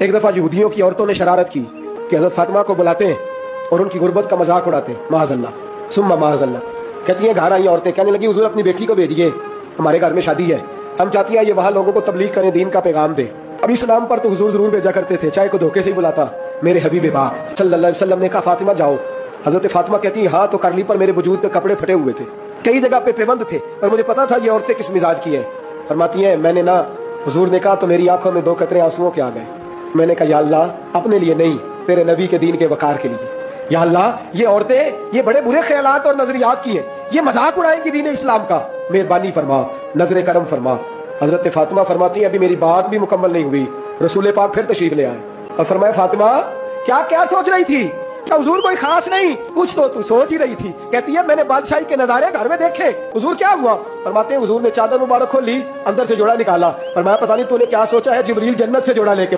ایک دفعہ یہودیوں کی عورتوں نے شرارت کی کہ حضرت فاطمہ کو بلاتے ہیں اور ان کی غربت کا مذاق اڑاتے ہیں، معاذ اللہ ثم معاذ اللہ۔ کہتی ہیں گھر آئی عورتیں کہنے لگی حضور اپنی بیٹی کو بھیجیے، ہمارے گھر میں شادی ہے، ہم چاہتی ہیں یہ وہاں لوگوں کو تبلیغ کریں، دین کا پیغام دے۔ اب اس نام پر تو حضور ضرور بھیجا کرتے تھے، چاہے کو دھوکے سے ہی بلاتا۔ میرے حبیب پاک صلی اللہ علیہ وسلم نے کہا فاطمہ جاؤ۔ حضرت فاطمہ کہتی ہیں ہاں، تو کرلی پر میرے وجود پہ کپڑے پھٹے ہوئے تھے، کئی جگہ پہ پیوند تھے، اور مجھے پتا تھا یہ عورتیں کس مزاج کی ہیں۔ فرماتی ہیں میں نے نا، حضور نے کہا تو میری آنکھوں میں 2 قطرے آنسوؤں کے آ گئے۔ میں نے کہا یا اللہ اپنے لیے نہیں، تیرے نبی کے دین کے وقار کے لیے، یا اللہ یہ عورتیں یہ بڑے برے خیالات اور نظریات کی ہیں، یہ مذاق اڑائیں گی دین اسلام کا، مہربانی فرما، نظر کرم فرما۔ حضرت فاطمہ فرماتی ہیں ابھی میری بات بھی مکمل نہیں ہوئی، رسول پاک پھر تشریف لے آئے اور فرمایا فاطمہ کیا کیا سوچ رہی تھی؟ کہ حضور کوئی خاص نہیں، کچھ تو سوچ ہی رہی تھی۔ کہتی ہے میں نے بادشاہی کے نظارے گھر میں دیکھے، حضور کیا ہوا؟ فرماتے ہیں حضور نے چادر مبارک کھولی، اندر سے جوڑا نکالا، فرمایا پتہ نہیں تو نے کیا سوچا ہے، جبریل جنت سے جوڑا لے کے